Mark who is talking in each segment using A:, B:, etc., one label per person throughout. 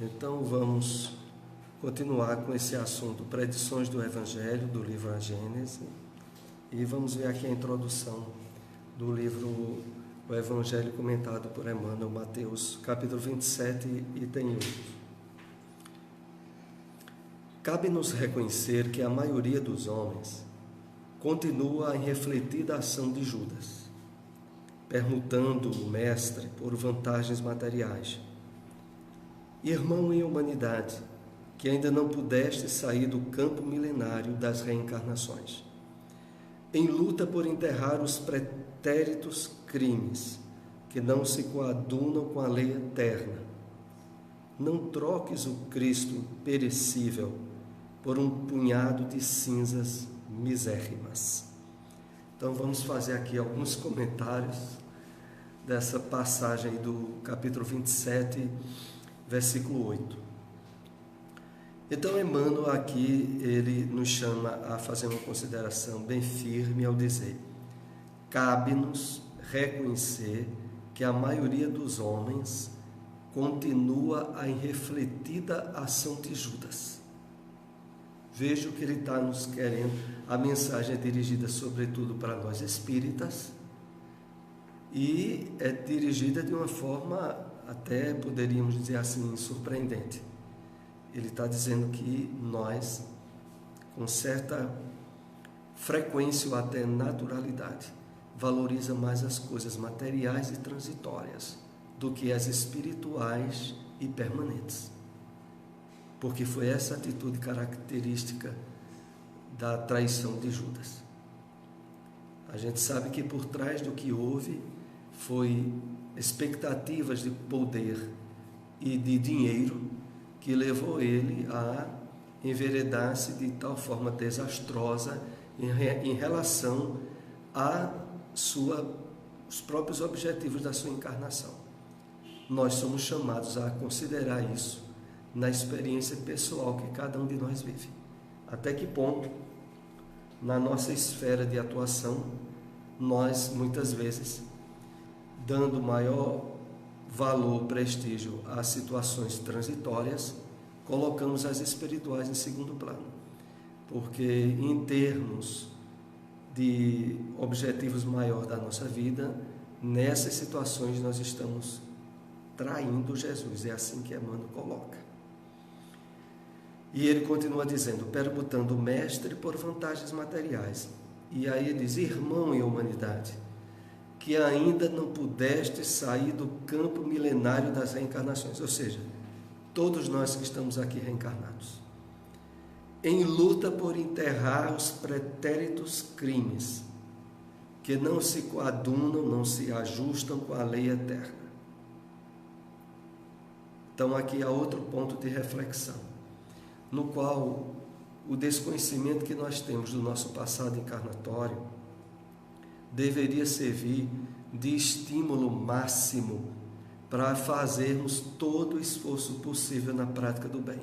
A: Então vamos continuar com esse assunto, predições do Evangelho, do livro A Gênese, e vamos ver aqui a introdução do livro O Evangelho comentado por Emmanuel, Mateus, capítulo 27, item 8. Cabe-nos reconhecer que a maioria dos homens continua a irrefletida ação de Judas, permutando o Mestre por vantagens materiais. Irmão em humanidade, que ainda não pudeste sair do campo milenário das reencarnações, em luta por enterrar os pretéritos crimes que não se coadunam com a lei eterna, não troques o Cristo perecível por um punhado de cinzas misérrimas. Então vamos fazer aqui alguns comentários dessa passagem do capítulo 27, versículo 8. Então Emmanuel aqui, ele nos chama a fazer uma consideração bem firme ao dizer: cabe-nos reconhecer que a maioria dos homens continua a irrefletida ação de Judas. Veja o que ele está nos querendo. A mensagem é dirigida sobretudo para nós espíritas e é dirigida de uma forma, até poderíamos dizer assim, surpreendente. Ele está dizendo que nós, com certa frequência ou até naturalidade, valoriza mais as coisas materiais e transitórias do que as espirituais e permanentes. Porque foi essa atitude característica da traição de Judas. A gente sabe que por trás do que houve foi expectativas de poder e de dinheiro que levou ele a enveredar-se de tal forma desastrosa em relação os próprios objetivos da sua encarnação. Nós somos chamados a considerar isso na experiência pessoal que cada um de nós vive. Até que ponto, na nossa esfera de atuação, nós, muitas vezes, dando maior valor, prestígio às situações transitórias, colocamos as espirituais em segundo plano. Porque, em termos de objetivos maiores da nossa vida, nessas situações nós estamos traindo Jesus. É assim que Emmanuel coloca. E ele continua dizendo, permutando o Mestre por vantagens materiais. E aí ele diz, irmão em humanidade, que ainda não pudeste sair do campo milenário das reencarnações. Ou seja, todos nós que estamos aqui reencarnados, em luta por enterrar os pretéritos crimes que não se coadunam, não se ajustam com a lei eterna. Então aqui há outro ponto de reflexão, no qual o desconhecimento que nós temos do nosso passado encarnatório deveria servir de estímulo máximo para fazermos todo o esforço possível na prática do bem.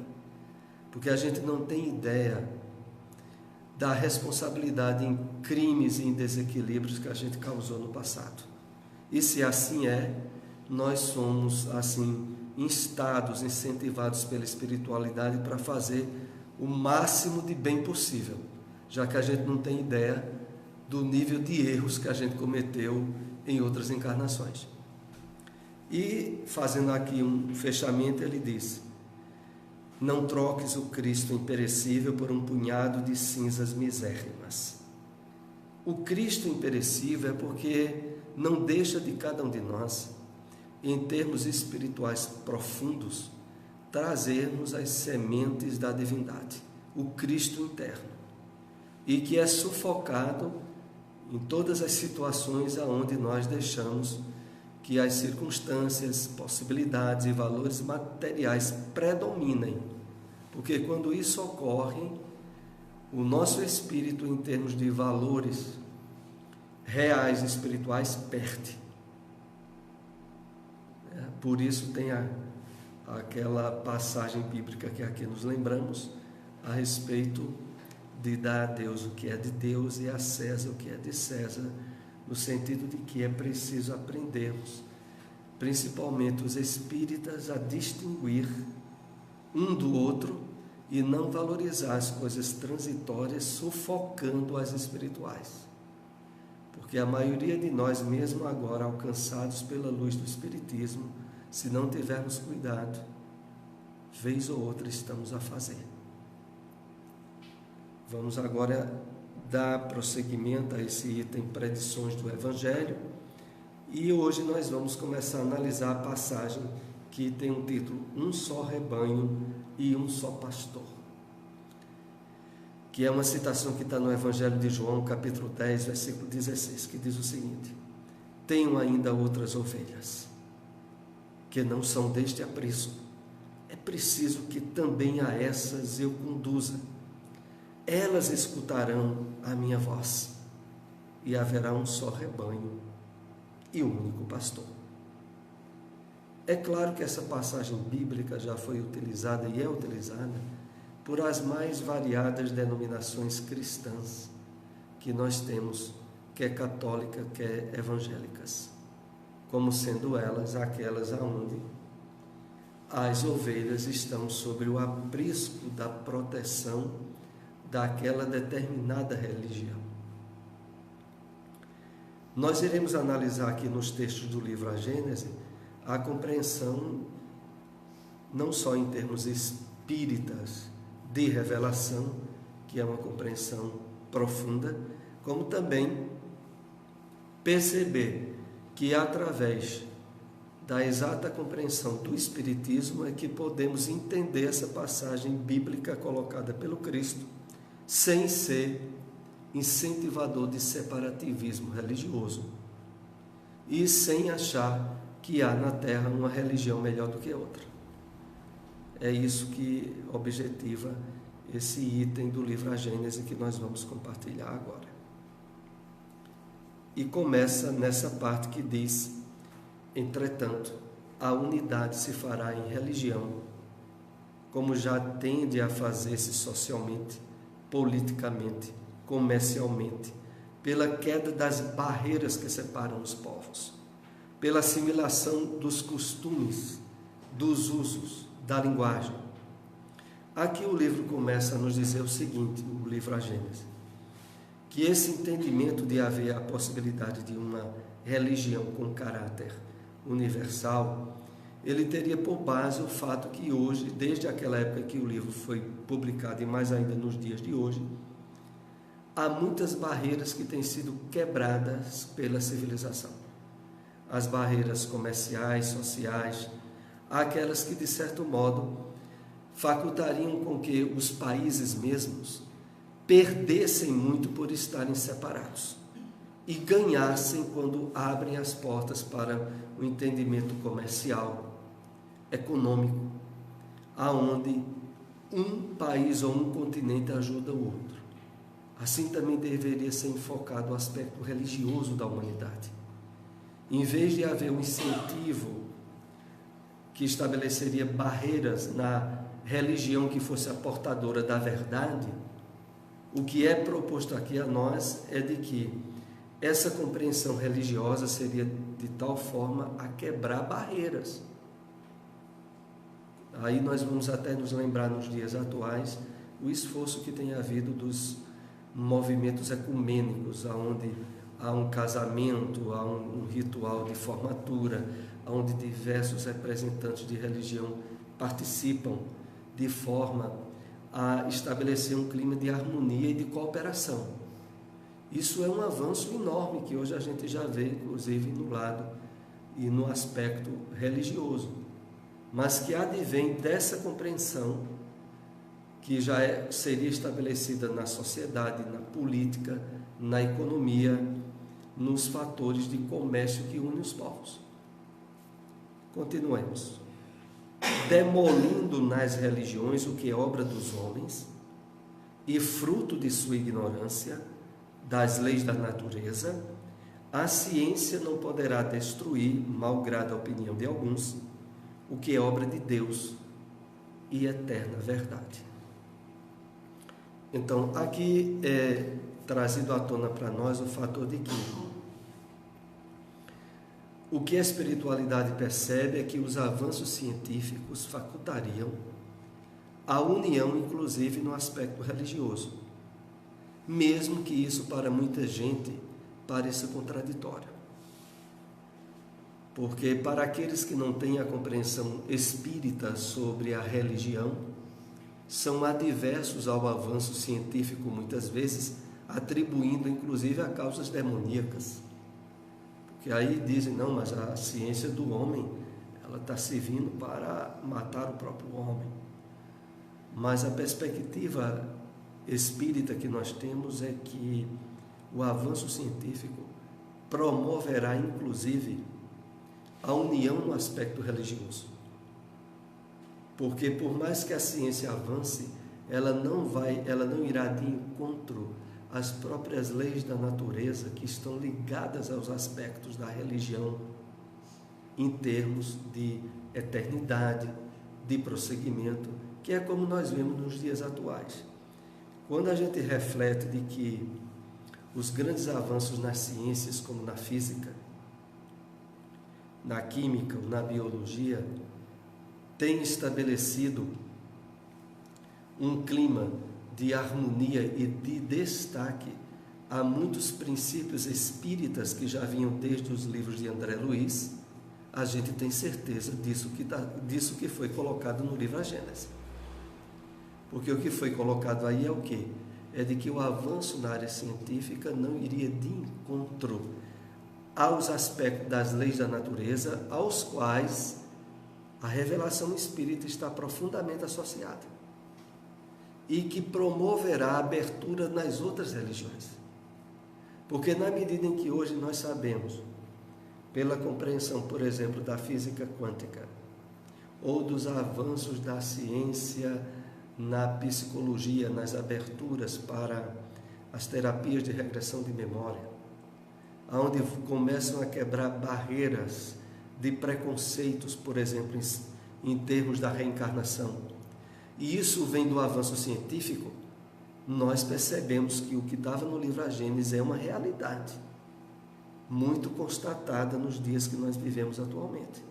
A: Porque a gente não tem ideia da responsabilidade em crimes e em desequilíbrios que a gente causou no passado. E se assim é, nós somos assim instados, incentivados pela espiritualidade para fazer o máximo de bem possível, já que a gente não tem ideia do nível de erros que a gente cometeu em outras encarnações. E, fazendo aqui um fechamento, ele diz, não troques o Cristo imperecível por um punhado de cinzas misérrimas. O Cristo imperecível é porque não deixa de cada um de nós, em termos espirituais profundos, trazermos as sementes da divindade, o Cristo interno, e que é sufocado em todas as situações aonde nós deixamos que as circunstâncias, possibilidades e valores materiais predominem, porque quando isso ocorre, o nosso espírito, em termos de valores reais e espirituais, perde. Por isso tem aquela passagem bíblica que aqui nos lembramos a respeito de dar a Deus o que é de Deus e a César o que é de César, no sentido de que é preciso aprendermos, principalmente os espíritas, a distinguir um do outro e não valorizar as coisas transitórias, sufocando as espirituais. Porque a maioria de nós, mesmo agora alcançados pela luz do Espiritismo, se não tivermos cuidado, vez ou outra estamos a fazer. Vamos agora dar prosseguimento a esse item Predições do Evangelho, e hoje nós vamos começar a analisar a passagem que tem um título: Um só rebanho e um só pastor, que é uma citação que está no Evangelho de João, capítulo 10, versículo 16, que diz o seguinte: Tenho ainda outras ovelhas, que não são deste aprisco. É preciso que também a essas eu conduza. Elas escutarão a minha voz, e haverá um só rebanho e um único pastor. É claro que essa passagem bíblica já foi utilizada e é utilizada por as mais variadas denominações cristãs que nós temos, quer católica, quer evangélicas, como sendo elas aquelas aonde as ovelhas estão sob o aprisco da proteção daquela determinada religião. Nós iremos analisar aqui nos textos do livro A Gênese a compreensão, não só em termos espíritas de revelação, que é uma compreensão profunda, como também perceber que através da exata compreensão do Espiritismo é que podemos entender essa passagem bíblica colocada pelo Cristo, sem ser incentivador de separativismo religioso e sem achar que há na Terra uma religião melhor do que outra. É isso que objetiva esse item do livro A Gênese que nós vamos compartilhar agora. E começa nessa parte que diz: Entretanto, a unidade se fará em religião, como já tende a fazer-se socialmente, politicamente, comercialmente, pela queda das barreiras que separam os povos, pela assimilação dos costumes, dos usos, da linguagem. Aqui o livro começa a nos dizer o seguinte, o livro A Gênese, que esse entendimento de haver a possibilidade de uma religião com caráter universal, ele teria por base o fato que hoje, desde aquela época que o livro foi publicado e mais ainda nos dias de hoje, há muitas barreiras que têm sido quebradas pela civilização. As barreiras comerciais, sociais, aquelas que de certo modo facultariam com que os países mesmos perdessem muito por estarem separados e ganhassem quando abrem as portas para o entendimento comercial, econômico, aonde um país ou um continente ajuda o outro. Assim também deveria ser enfocado o aspecto religioso da humanidade. Em vez de haver um incentivo que estabeleceria barreiras na religião que fosse a portadora da verdade, o que é proposto aqui a nós é de que essa compreensão religiosa seria de tal forma a quebrar barreiras. Aí nós vamos até nos lembrar nos dias atuais o esforço que tem havido dos movimentos ecumênicos, onde há um casamento, há um ritual de formatura, onde diversos representantes de religião participam de forma a estabelecer um clima de harmonia e de cooperação. Isso é um avanço enorme que hoje a gente já vê, inclusive no lado e no aspecto religioso, mas que advém dessa compreensão que já seria estabelecida na sociedade, na política, na economia, nos fatores de comércio que unem os povos. Continuemos. Demolindo nas religiões o que é obra dos homens e fruto de sua ignorância das leis da natureza, a ciência não poderá destruir, malgrado a opinião de alguns, o que é obra de Deus e eterna verdade. Então, aqui é trazido à tona para nós o fator de que o que a espiritualidade percebe é que os avanços científicos facultariam a união, inclusive, no aspecto religioso, mesmo que isso para muita gente pareça contraditório. Porque para aqueles que não têm a compreensão espírita sobre a religião, são adversos ao avanço científico, muitas vezes atribuindo inclusive a causas demoníacas. Porque aí dizem, não, mas a ciência do homem, ela está servindo para matar o próprio homem. Mas a perspectiva espírita que nós temos é que o avanço científico promoverá inclusive a união no aspecto religioso. Porque por mais que a ciência avance, ela não irá de encontro às próprias leis da natureza que estão ligadas aos aspectos da religião em termos de eternidade, de prosseguimento, que é como nós vemos nos dias atuais. Quando a gente reflete de que os grandes avanços nas ciências, como na física, na química, na biologia, têm estabelecido um clima de harmonia e de destaque a muitos princípios espíritas que já vinham desde os livros de André Luiz, a gente tem certeza disso que foi colocado no livro A Gênese. Porque o que foi colocado aí é o quê? É de que o avanço na área científica não iria de encontro aos aspectos das leis da natureza, aos quais a revelação espírita está profundamente associada e que promoverá a abertura nas outras religiões. Porque na medida em que hoje nós sabemos, pela compreensão, por exemplo, da física quântica, ou dos avanços da ciência na psicologia, nas aberturas para as terapias de regressão de memória, onde começam a quebrar barreiras de preconceitos, por exemplo, em termos da reencarnação, e isso vem do avanço científico, nós percebemos que o que estava no livro A Gênese é uma realidade muito constatada nos dias que nós vivemos atualmente.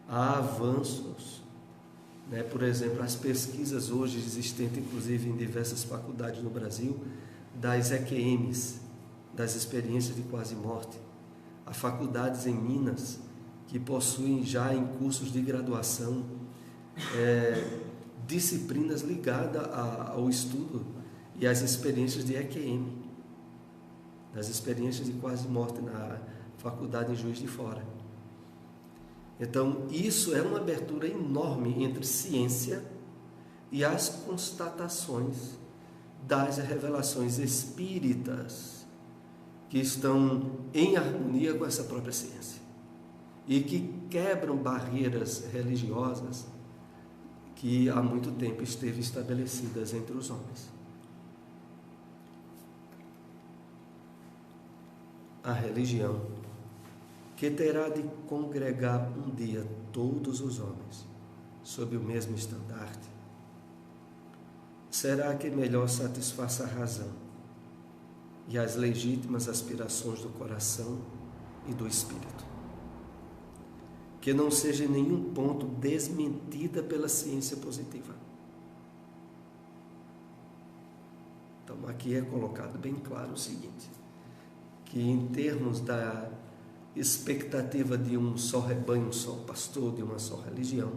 A: Há avanços, por exemplo, as pesquisas hoje existentes, inclusive em diversas faculdades no Brasil, das EQMs, das experiências de quase morte. Há faculdades em Minas que possuem já em cursos de graduação disciplinas ligadas ao estudo e às experiências de EQM, das experiências de quase morte na faculdade em Juiz de Fora. Então, isso é uma abertura enorme entre ciência e as constatações das revelações espíritas que estão em harmonia com essa própria ciência e que quebram barreiras religiosas que há muito tempo esteve estabelecidas entre os homens. A religião, que terá de congregar um dia todos os homens sob o mesmo estandarte, será que melhor satisfaça a razão e as legítimas aspirações do coração e do espírito, que não seja em nenhum ponto desmentida pela ciência positiva. Então aqui é colocado bem claro o seguinte, que em termos da expectativa de um só rebanho, um só pastor, de uma só religião,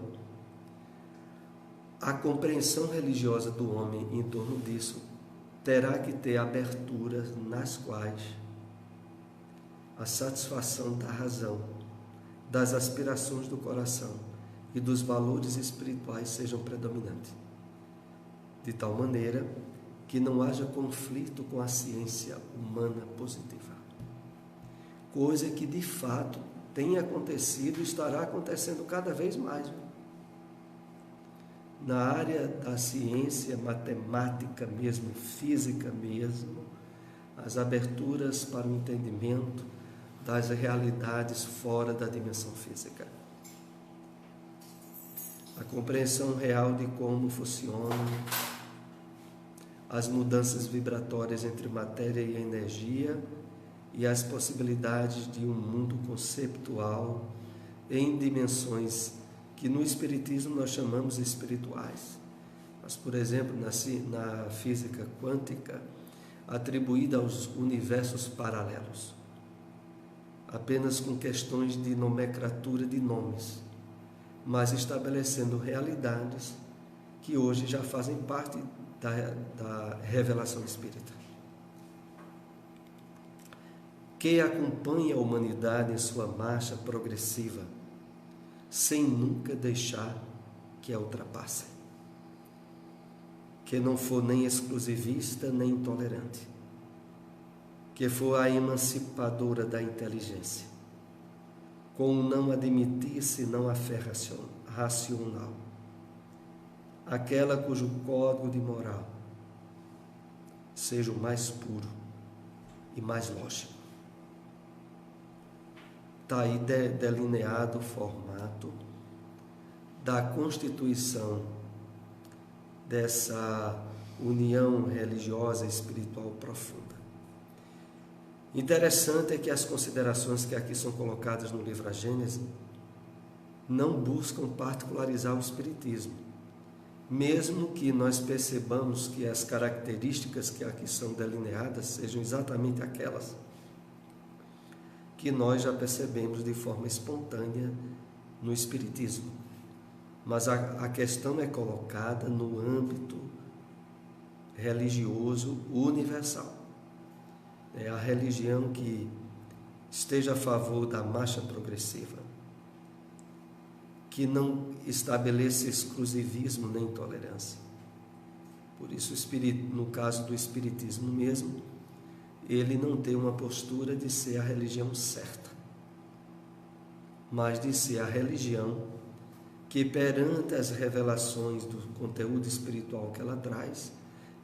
A: a compreensão religiosa do homem em torno disso terá que ter aberturas nas quais a satisfação da razão, das aspirações do coração e dos valores espirituais sejam predominantes, de tal maneira que não haja conflito com a ciência humana positiva. Coisa que de fato tem acontecido e estará acontecendo cada vez mais. Na área da ciência, matemática mesmo, física mesmo, as aberturas para o entendimento das realidades fora da dimensão física. A compreensão real de como funcionam as mudanças vibratórias entre matéria e energia e as possibilidades de um mundo conceptual em dimensões que no Espiritismo nós chamamos espirituais, mas, por exemplo, na física quântica, atribuída aos universos paralelos, apenas com questões de nomenclatura de nomes, mas estabelecendo realidades que hoje já fazem parte da revelação espírita, que acompanha a humanidade em sua marcha progressiva, sem nunca deixar que a ultrapasse, que não for nem exclusivista nem intolerante, que for a emancipadora da inteligência, com não admitir senão a fé racional, aquela cujo código de moral seja o mais puro e mais lógico. Está aí delineado o formato da constituição dessa união religiosa e espiritual profunda. Interessante é que as considerações que aqui são colocadas no livro A Gênese não buscam particularizar o Espiritismo, mesmo que nós percebamos que as características que aqui são delineadas sejam exatamente aquelas que nós já percebemos de forma espontânea no Espiritismo. Mas a questão é colocada no âmbito religioso universal. É a religião que esteja a favor da marcha progressiva, que não estabeleça exclusivismo nem intolerância. Por isso, no caso do Espiritismo mesmo, ele não tem uma postura de ser a religião certa, mas de ser a religião que, perante as revelações do conteúdo espiritual que ela traz,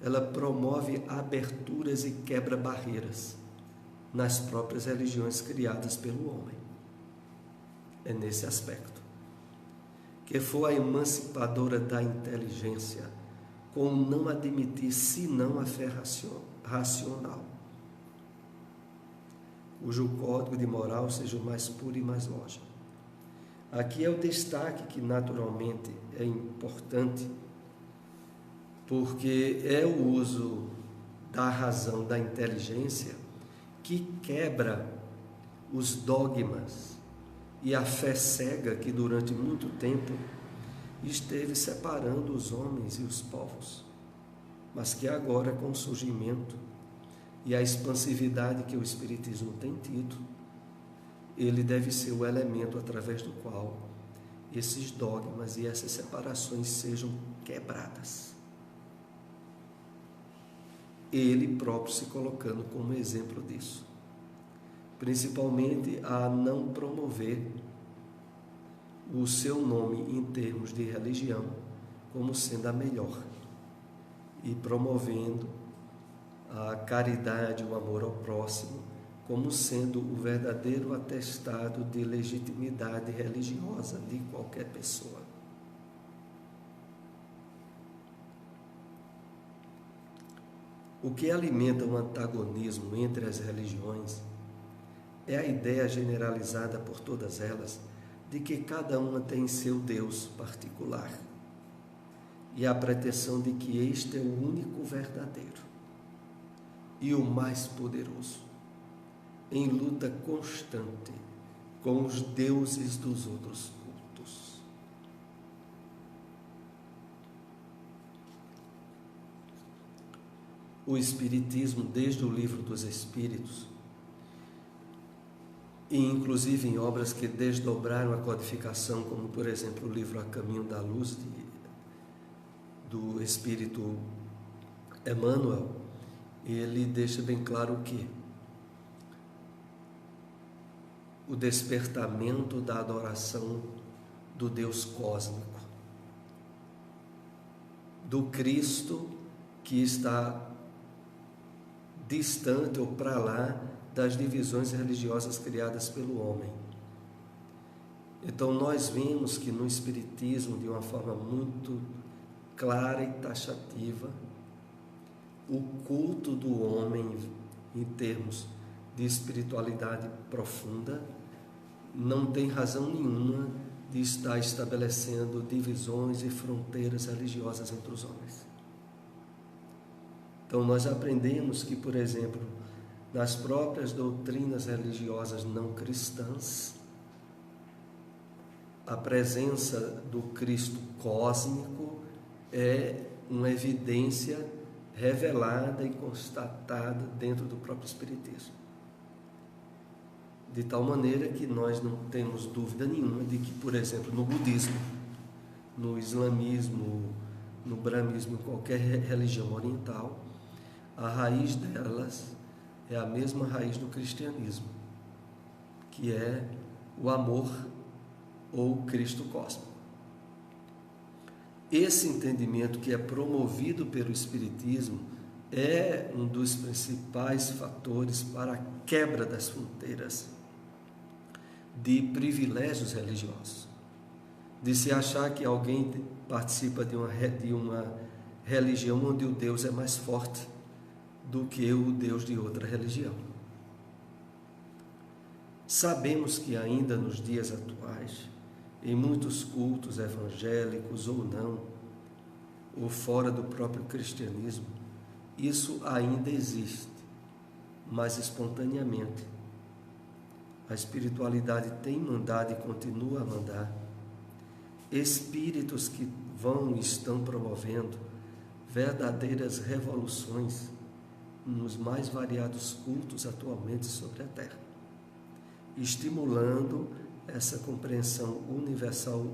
A: ela promove aberturas e quebra barreiras nas próprias religiões criadas pelo homem. É nesse aspecto. Que for a emancipadora da inteligência, com não admitir senão a fé racional, cujo código de moral seja o mais puro e mais lógico. Aqui é o destaque que naturalmente é importante, porque é o uso da razão, da inteligência, que quebra os dogmas e a fé cega que durante muito tempo esteve separando os homens e os povos, mas que agora, com o surgimento e a expansividade que o Espiritismo tem tido, ele deve ser o elemento através do qual esses dogmas e essas separações sejam quebradas. Ele próprio se colocando como exemplo disso, principalmente a não promover o seu nome em termos de religião como sendo a melhor, e promovendo a caridade, o amor ao próximo, como sendo o verdadeiro atestado de legitimidade religiosa de qualquer pessoa. O que alimenta um antagonismo entre as religiões é a ideia generalizada por todas elas de que cada uma tem seu Deus particular e a pretensão de que este é o único verdadeiro e o mais poderoso, em luta constante com os deuses dos outros cultos. O Espiritismo, desde o Livro dos Espíritos, e inclusive em obras que desdobraram a codificação, como por exemplo o livro A Caminho da Luz, do Espírito Emmanuel, ele deixa bem claro o quê? O despertamento da adoração do Deus cósmico, do Cristo que está distante ou para lá das divisões religiosas criadas pelo homem. Então nós vemos que no Espiritismo, de uma forma muito clara e taxativa, o culto do homem em termos de espiritualidade profunda não tem razão nenhuma de estar estabelecendo divisões e fronteiras religiosas entre os homens. Então nós aprendemos que, por exemplo, nas próprias doutrinas religiosas não cristãs, a presença do Cristo cósmico é uma evidência revelada e constatada dentro do próprio Espiritismo. De tal maneira que nós não temos dúvida nenhuma de que, por exemplo, no budismo, no islamismo, no brahmismo, em qualquer religião oriental, a raiz delas é a mesma raiz do cristianismo, que é o amor ou Cristo cósmico. Esse entendimento que é promovido pelo Espiritismo é um dos principais fatores para a quebra das fronteiras de privilégios religiosos, de se achar que alguém participa de uma religião onde o Deus é mais forte do que o Deus de outra religião. Sabemos que ainda nos dias atuais, em muitos cultos evangélicos ou não, ou fora do próprio cristianismo, isso ainda existe, mas espontaneamente. A espiritualidade tem mandado e continua a mandar. Espíritos que vão e estão promovendo verdadeiras revoluções nos mais variados cultos atualmente sobre a Terra, estimulando essa compreensão universal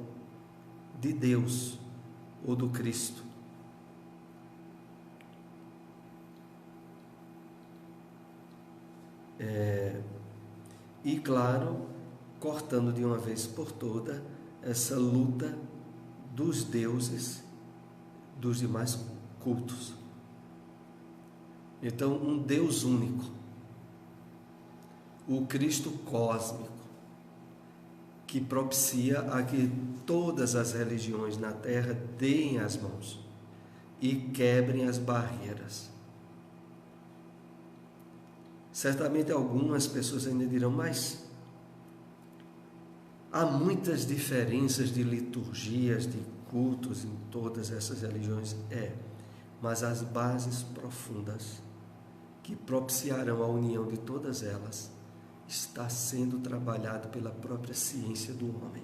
A: de Deus ou do Cristo. E claro, cortando de uma vez por toda essa luta dos deuses dos demais cultos. Então, um Deus único, o Cristo cósmico, que propicia a que todas as religiões na Terra deem as mãos e quebrem as barreiras. Certamente algumas pessoas ainda dirão, mas há muitas diferenças de liturgias, de cultos em todas essas religiões. Mas as bases profundas que propiciarão a união de todas elas está sendo trabalhado pela própria ciência do homem,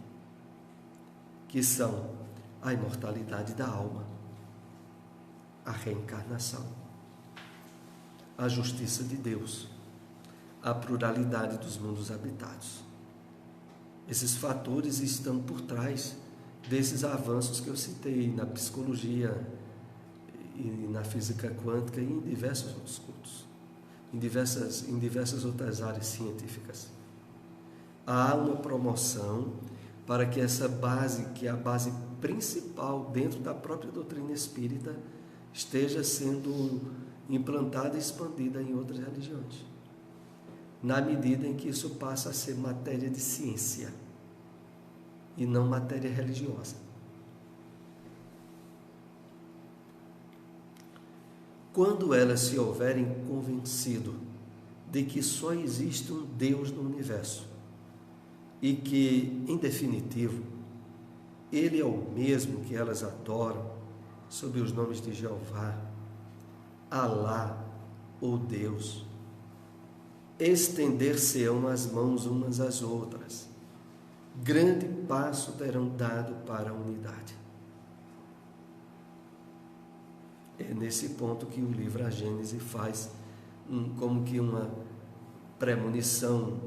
A: que são a imortalidade da alma, a reencarnação, a justiça de Deus, a pluralidade dos mundos habitados. Esses fatores estão por trás desses avanços que eu citei na psicologia e na física quântica e em diversos outros cultos, em diversas outras áreas científicas. Há uma promoção para que essa base, que é a base principal dentro da própria doutrina espírita, esteja sendo implantada e expandida em outras religiões, na medida em que isso passa a ser matéria de ciência e não matéria religiosa. Quando elas se houverem convencido de que só existe um Deus no universo e que, em definitivo, Ele é o mesmo que elas adoram sob os nomes de Jeová, Alá ou Deus, estender-se-ão as mãos umas às outras, grande passo terão dado para a unidade. É nesse ponto que o livro A Gênese faz como que uma premonição,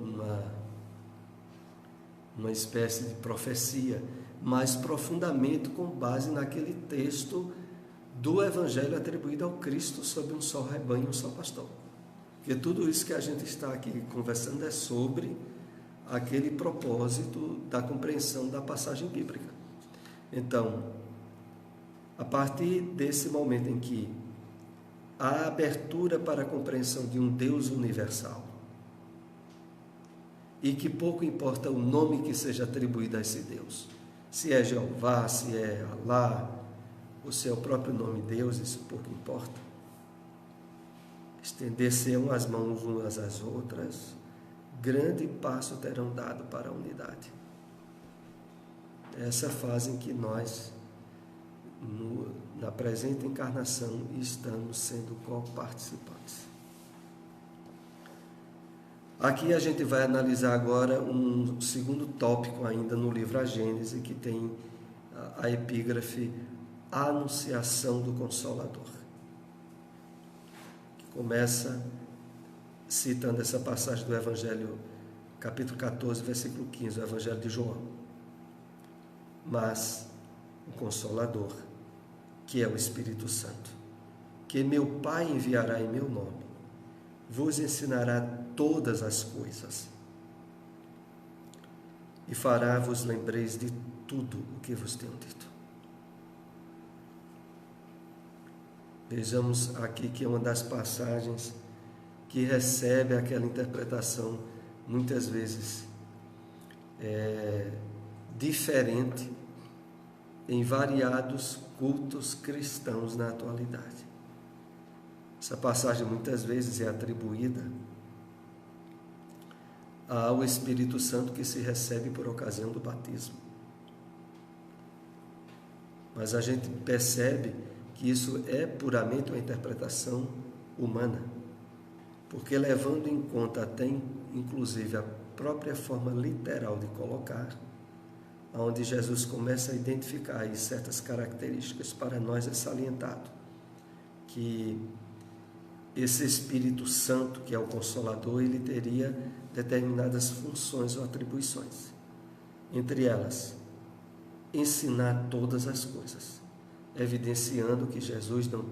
A: uma espécie de profecia, mais profundamente com base naquele texto do Evangelho atribuído ao Cristo sob um só rebanho, um só pastor. Porque tudo isso que a gente está aqui conversando é sobre aquele propósito da compreensão da passagem bíblica. Então, a partir desse momento em que há abertura para a compreensão de um Deus universal, e que pouco importa o nome que seja atribuído a esse Deus, se é Jeová, se é Alá, ou se é o próprio nome Deus, isso pouco importa. Estender-se-ão as mãos umas às outras, grande passo terão dado para a unidade. essa fase em que nós, na presente encarnação, estamos sendo coparticipantes. Aqui a gente vai analisar agora um segundo tópico ainda no livro A Gênese, que tem a epígrafe Anunciação do Consolador, que começa citando essa passagem do Evangelho, capítulo 14, versículo 15, do Evangelho de João. Mas o Consolador, que é o Espírito Santo, que meu Pai enviará em meu nome, vos ensinará todas as coisas e fará-vos lembreis de tudo o que vos tenho dito. Vejamos aqui que é uma das passagens que recebe aquela interpretação muitas vezes diferente em variados cultos cristãos na atualidade. Essa passagem muitas vezes é atribuída ao Espírito Santo que se recebe por ocasião do batismo. Mas a gente percebe que isso é puramente uma interpretação humana, porque levando em conta até inclusive a própria forma literal de colocar, onde Jesus começa a identificar aí certas características, para nós é salientado que esse Espírito Santo, que é o Consolador, ele teria determinadas funções ou atribuições. Entre elas, ensinar todas as coisas, evidenciando que Jesus não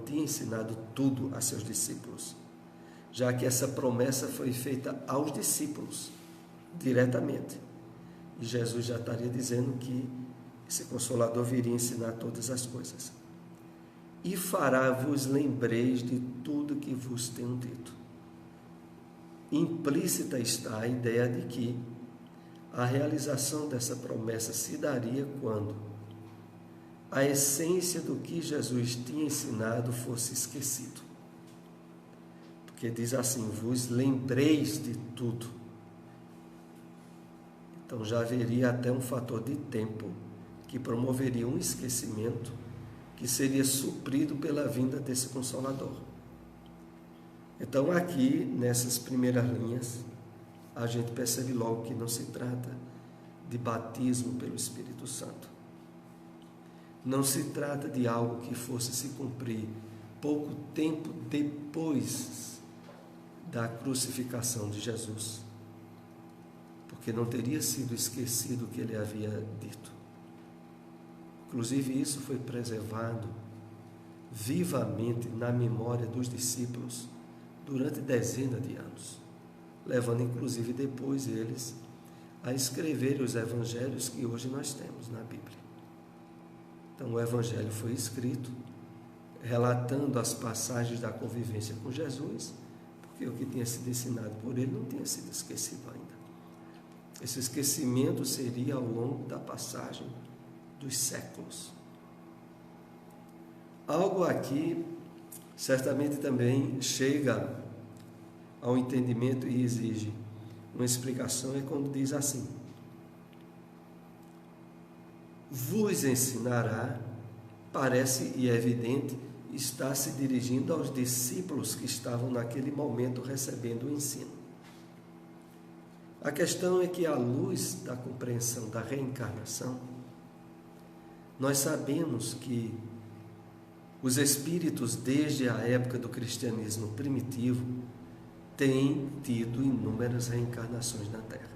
A: tinha ensinado tudo a seus discípulos, já que essa promessa foi feita aos discípulos diretamente. E Jesus já estaria dizendo que esse Consolador viria ensinar todas as coisas. E fará-vos lembreis de tudo que vos tenho dito. Implícita está a ideia de que a realização dessa promessa se daria quando a essência do que Jesus tinha ensinado fosse esquecido. Porque diz assim, vos lembreis de tudo. Então já haveria até um fator de tempo que promoveria um esquecimento que seria suprido pela vinda desse Consolador. Então aqui, nessas primeiras linhas, a gente percebe logo que não se trata de batismo pelo Espírito Santo. Não se trata de algo que fosse se cumprir pouco tempo depois da crucificação de Jesus, porque não teria sido esquecido o que ele havia dito. Inclusive, isso foi preservado vivamente na memória dos discípulos durante dezenas de anos, levando inclusive depois eles a escrever os evangelhos que hoje nós temos na Bíblia. Então, o evangelho foi escrito relatando as passagens da convivência com Jesus, porque o que tinha sido ensinado por ele não tinha sido esquecido ainda. Esse esquecimento seria ao longo da passagem dos séculos. Algo aqui certamente também chega ao entendimento e exige uma explicação, é quando diz assim: vos ensinará, parece e é evidente, está se dirigindo aos discípulos que estavam naquele momento recebendo o ensino. A questão é que, à luz da compreensão da reencarnação, nós sabemos que os espíritos, desde a época do cristianismo primitivo, têm tido inúmeras reencarnações na Terra.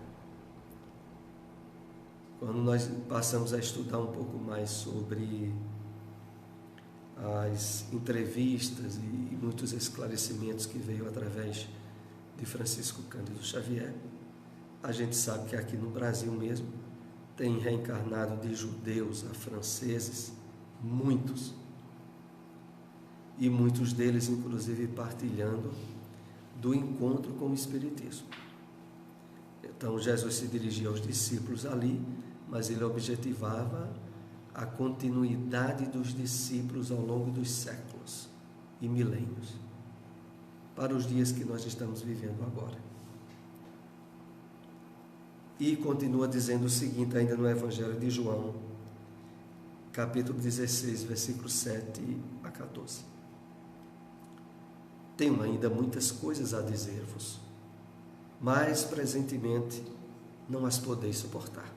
A: Quando nós passamos a estudar um pouco mais sobre as entrevistas e muitos esclarecimentos que veio através de Francisco Cândido Xavier, a gente sabe que aqui no Brasil mesmo tem reencarnado de judeus a franceses, muitos. E muitos deles, inclusive, partilhando do encontro com o Espiritismo. Então, Jesus se dirigia aos discípulos ali, mas ele objetivava a continuidade dos discípulos ao longo dos séculos e milênios, para os dias que nós estamos vivendo agora. E continua dizendo o seguinte, ainda no Evangelho de João, capítulo 16, versículos 7 a 14. Tenho ainda muitas coisas a dizer-vos, mas presentemente não as podeis suportar.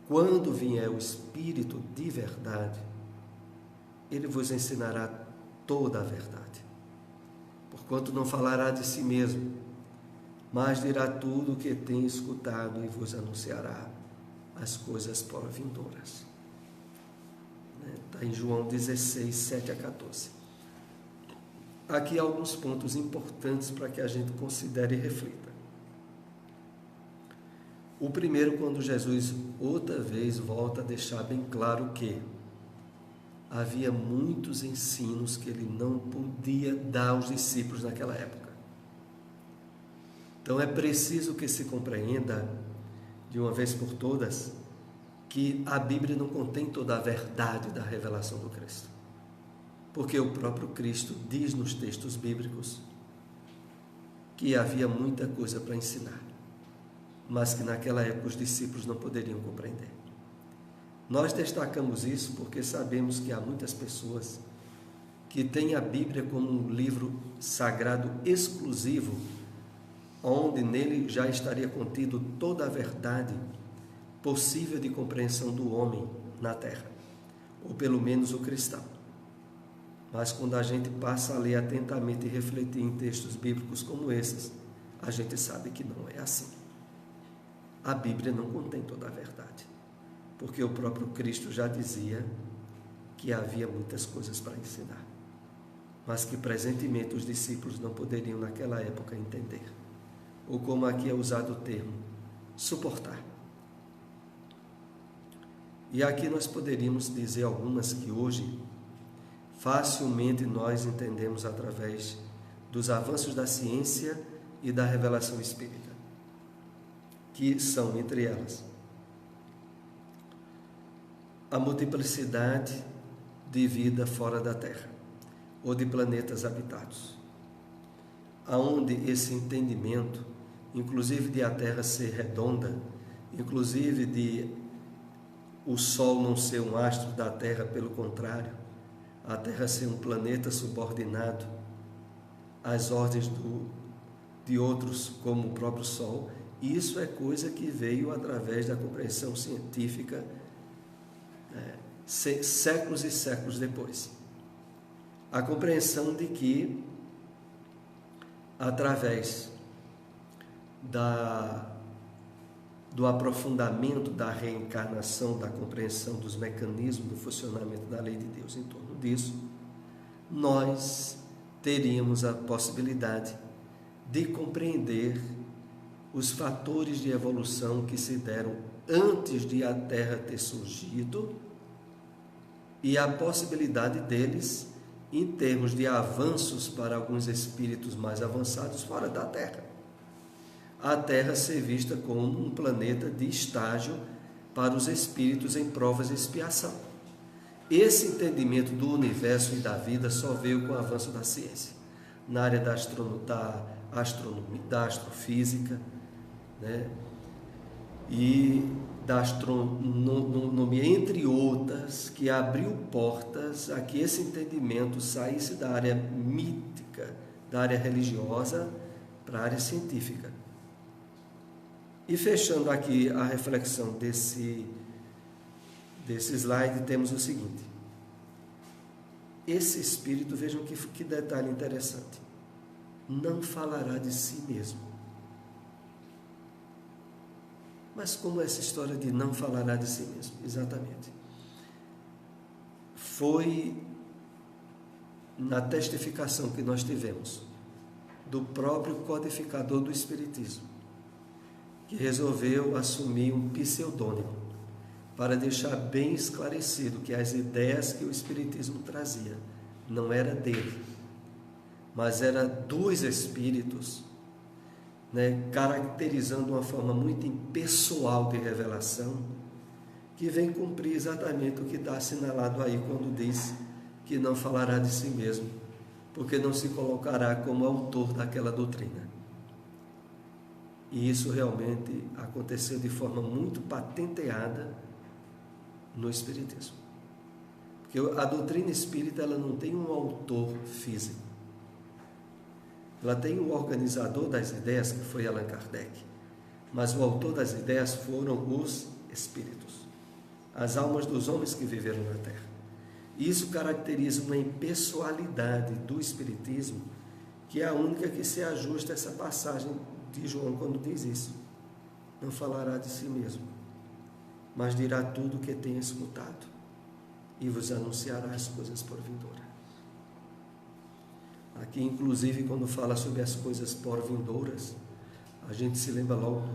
A: Quando vier o Espírito de verdade, ele vos ensinará toda a verdade. Porquanto não falará de si mesmo, mas dirá tudo o que tem escutado e vos anunciará as coisas por vindouras. Está em João 16, 7 a 14. Aqui há alguns pontos importantes para que a gente considere e reflita. O primeiro, quando Jesus outra vez volta a deixar bem claro que havia muitos ensinos que ele não podia dar aos discípulos naquela época. Então é preciso que se compreenda, de uma vez por todas, que a Bíblia não contém toda a verdade da revelação do Cristo. Porque o próprio Cristo diz nos textos bíblicos que havia muita coisa para ensinar, mas que naquela época os discípulos não poderiam compreender. Nós destacamos isso porque sabemos que há muitas pessoas que têm a Bíblia como um livro sagrado exclusivo, onde nele já estaria contido toda a verdade possível de compreensão do homem na terra, ou pelo menos o cristão. Mas quando a gente passa a ler atentamente e refletir em textos bíblicos como esses, a gente sabe que não é assim. A Bíblia não contém toda a verdade, porque o próprio Cristo já dizia que havia muitas coisas para ensinar, mas que presentemente os discípulos não poderiam naquela época entender, ou como aqui é usado o termo, suportar. E aqui nós poderíamos dizer algumas que hoje facilmente nós entendemos através dos avanços da ciência e da revelação espírita, que são, entre elas, a multiplicidade de vida fora da Terra, ou de planetas habitados, aonde esse entendimento, inclusive de a Terra ser redonda, inclusive de o Sol não ser um astro da Terra, pelo contrário, a Terra ser um planeta subordinado às ordens de outros, como o próprio Sol. E isso é coisa que veio através da compreensão científica, séculos e séculos depois. A compreensão de que, através do aprofundamento da reencarnação, da compreensão dos mecanismos do funcionamento da lei de Deus em torno disso, nós teríamos a possibilidade de compreender os fatores de evolução que se deram antes de a Terra ter surgido e a possibilidade deles em termos de avanços para alguns espíritos mais avançados fora da Terra. A Terra ser vista como um planeta de estágio para os espíritos em provas de expiação. Esse entendimento do universo e da vida só veio com o avanço da ciência, na área da astronomia, da astrofísica, e da astronomia, entre outras, que abriu portas a que esse entendimento saísse da área mítica, da área religiosa, para a área científica. E fechando aqui a reflexão desse slide, temos o seguinte: esse espírito, vejam que detalhe interessante, não falará de si mesmo. Mas como é essa história de não falará de si mesmo? Exatamente. Foi na testificação que nós tivemos do próprio codificador do Espiritismo, que resolveu assumir um pseudônimo para deixar bem esclarecido que as ideias que o Espiritismo trazia não era dele, mas era dos Espíritos, caracterizando uma forma muito impessoal de revelação, que vem cumprir exatamente o que está assinalado aí quando diz que não falará de si mesmo, porque não se colocará como autor daquela doutrina. E isso realmente aconteceu de forma muito patenteada no Espiritismo. Porque a doutrina espírita, ela não tem um autor físico. Ela tem um organizador das ideias, que foi Allan Kardec. Mas o autor das ideias foram os espíritos, as almas dos homens que viveram na Terra. E isso caracteriza uma impessoalidade do Espiritismo, que é a única que se ajusta a essa passagem de João quando diz isso. Não falará de si mesmo, mas dirá tudo o que tem escutado e vos anunciará as coisas por vindoura. Aqui, inclusive, quando fala sobre as coisas por vindouras, a gente se lembra logo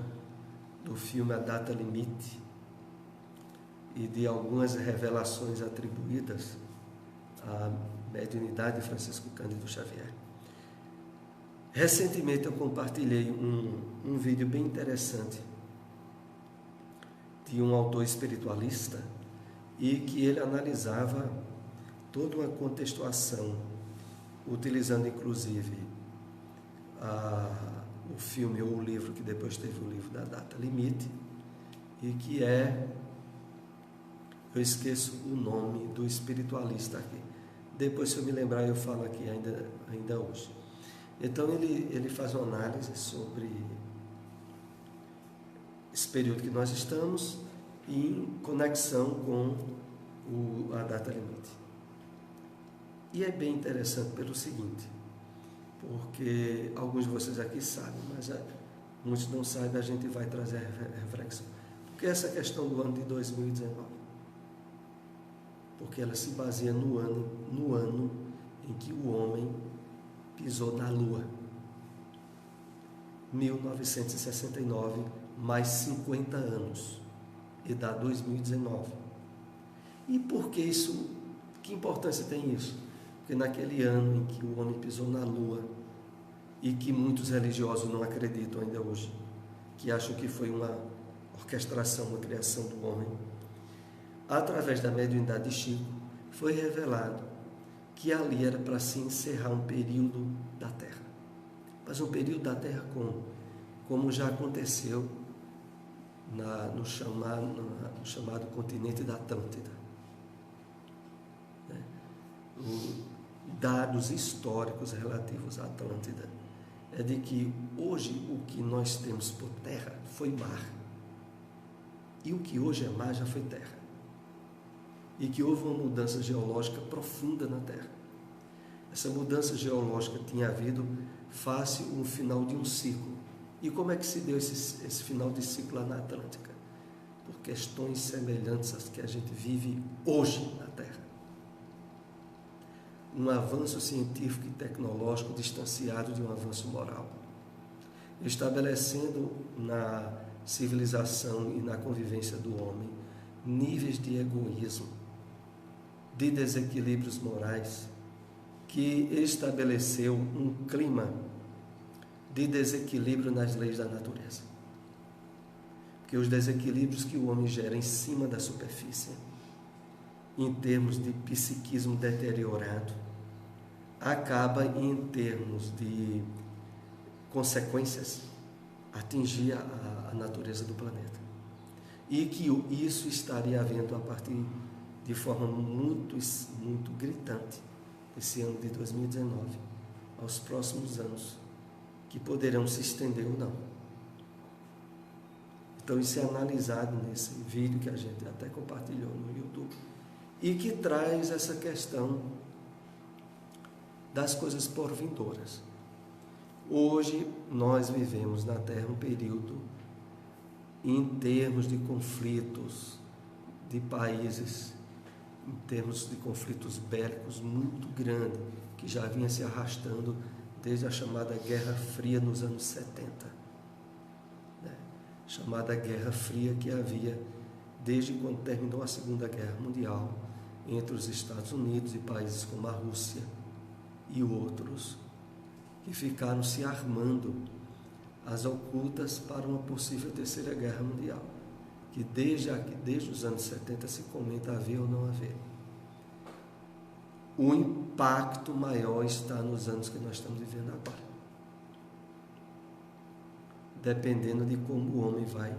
A: do filme A Data Limite e de algumas revelações atribuídas à mediunidade de Francisco Cândido Xavier. Recentemente eu compartilhei um vídeo bem interessante de um autor espiritualista e que ele analisava toda uma contextuação, utilizando inclusive o filme ou o livro, que depois teve o livro da Data Limite, e que eu esqueço o nome do espiritualista aqui. Depois, se eu me lembrar, eu falo aqui ainda hoje. Então, ele faz uma análise sobre esse período que nós estamos em conexão com a Data Limite. E é bem interessante pelo seguinte, porque alguns de vocês aqui sabem, mas muitos não sabem, a gente vai trazer a reflexão. Por que essa questão do ano de 2019? Porque ela se baseia no ano em que o homem pisou na Lua. 1969, mais 50 anos, e dá 2019. E por que isso? Que importância tem isso? Porque naquele ano em que o homem pisou na Lua, e que muitos religiosos não acreditam ainda hoje, que acham que foi uma orquestração, uma criação do homem, através da mediunidade de Chico, foi revelado que ali era para se encerrar um período da Terra. Mas um período da Terra como já aconteceu no chamado continente da Atlântida. Dados históricos relativos à Atlântida é de que hoje o que nós temos por terra foi mar. E o que hoje é mar já foi terra. E que houve uma mudança geológica profunda na Terra. Essa mudança geológica tinha havido face o final de um ciclo. E como é que se deu esse final de ciclo lá na Atlântica? Por questões semelhantes às que a gente vive hoje na Terra. Um avanço científico e tecnológico distanciado de um avanço moral, estabelecendo na civilização e na convivência do homem níveis de egoísmo, de desequilíbrios morais, que estabeleceu um clima de desequilíbrio nas leis da natureza. Porque os desequilíbrios que o homem gera em cima da superfície, em termos de psiquismo deteriorado, acaba em termos de consequências atingir a natureza do planeta. E que isso estaria havendo a partir de forma muito gritante esse ano de 2019, aos próximos anos, que poderão se estender ou não. Então isso é analisado nesse vídeo que a gente até compartilhou no YouTube, e que traz essa questão das coisas por vindouras. Hoje nós vivemos na Terra um período, em termos de conflitos de países, em termos de conflitos bélicos muito grande, que já vinha se arrastando desde a chamada Guerra Fria nos anos 70. Chamada Guerra Fria que havia desde quando terminou a Segunda Guerra Mundial entre os Estados Unidos e países como a Rússia e outros, que ficaram se armando às ocultas para uma possível Terceira Guerra Mundial, que desde os anos 70 se comenta haver ou não haver. O impacto maior está nos anos que nós estamos vivendo agora. dependendo de como o homem vai.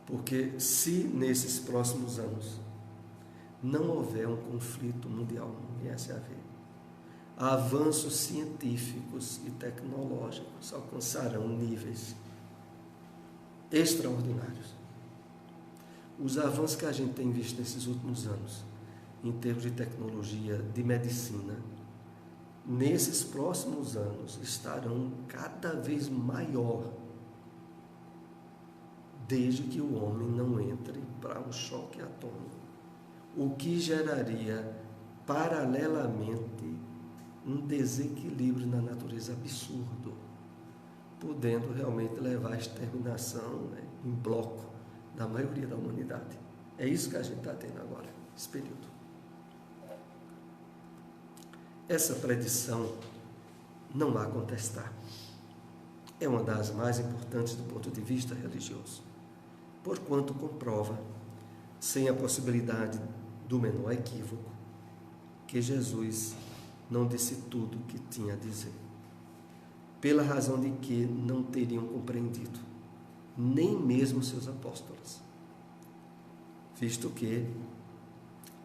A: Porque se nesses próximos anos não houver um conflito mundial, não viesse a haver, avanços científicos e tecnológicos alcançarão níveis extraordinários. Os avanços que a gente tem visto nesses últimos anos, em termos de tecnologia, de medicina, nesses próximos anos estarão cada vez maior, desde que o homem não entre para um choque atômico, o que geraria paralelamente um desequilíbrio na natureza absurdo, podendo realmente levar à exterminação, né, em bloco da maioria da humanidade. É isso que a gente está tendo agora, esse período. Essa predição não há contestar. É uma das mais importantes do ponto de vista religioso, porquanto comprova, sem a possibilidade do menor equívoco, que Jesus não disse tudo o que tinha a dizer, pela razão de que não teriam compreendido, nem mesmo seus apóstolos, visto que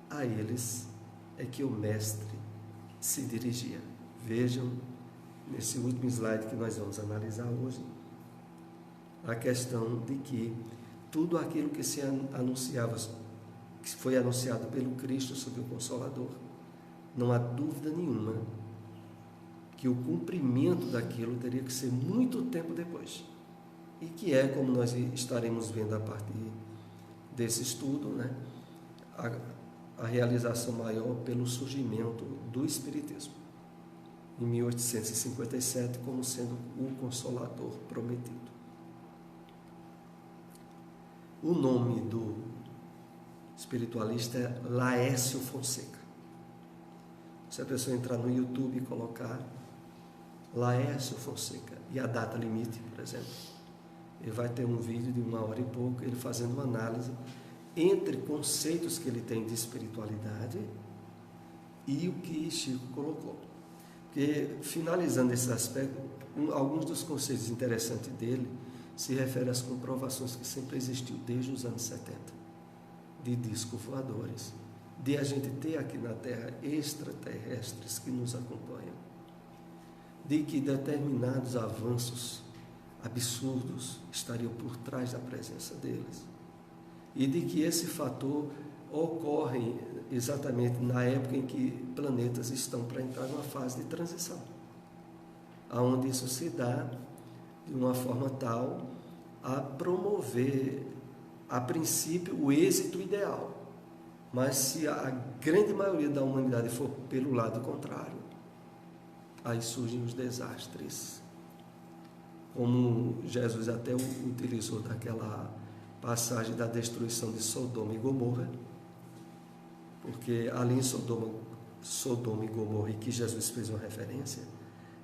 A: a eles é que o Mestre se dirigia. Vejam, nesse último slide que nós vamos analisar hoje, a questão de que tudo aquilo que se anunciava, que foi anunciado pelo Cristo sobre o Consolador, não há dúvida nenhuma que o cumprimento daquilo teria que ser muito tempo depois. E que é, como nós estaremos vendo a partir desse estudo, né, a realização maior pelo surgimento do Espiritismo, em 1857, como sendo o Consolador prometido. O nome do espiritualista é Laércio Fonseca. Se a pessoa entrar no YouTube e colocar Laércio Fonseca e a data limite, por exemplo, ele vai ter um vídeo de 1 hora e pouco, ele fazendo uma análise entre conceitos que ele tem de espiritualidade e o que Chico colocou. Porque, finalizando esse aspecto, alguns dos conceitos interessantes dele se referem às comprovações que sempre existiu desde os anos 70, de discos voadores, de a gente ter aqui na Terra extraterrestres que nos acompanham, de que determinados avanços absurdos estariam por trás da presença deles, e de que esse fator ocorre exatamente na época em que planetas estão para entrar numa fase de transição, aonde isso se dá de uma forma tal a promover, a princípio, o êxito ideal. Mas se a grande maioria da humanidade for pelo lado contrário, aí surgem os desastres, como Jesus até utilizou daquela passagem da destruição de Sodoma e Gomorra, porque ali em Sodoma e Gomorra, em que Jesus fez uma referência,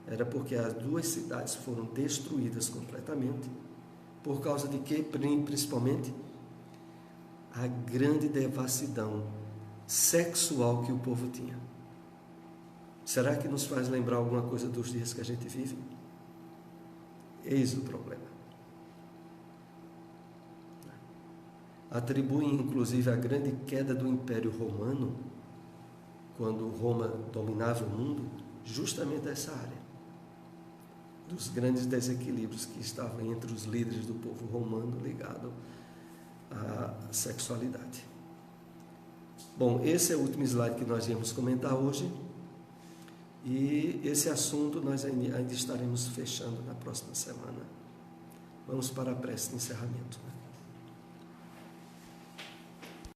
A: era porque as duas cidades foram destruídas completamente, por causa de que, principalmente, a grande devassidão sexual que o povo tinha. Será que nos faz lembrar alguma coisa dos dias que a gente vive? Eis o problema. Atribuem, inclusive, a grande queda do Império Romano, quando Roma dominava o mundo, justamente a essa área, dos grandes desequilíbrios que estavam entre os líderes do povo romano ligado à sexualidade. Bom, esse é o último slide que nós íamos comentar hoje, e esse assunto nós ainda estaremos fechando na próxima semana. Vamos para a prece de encerramento, né?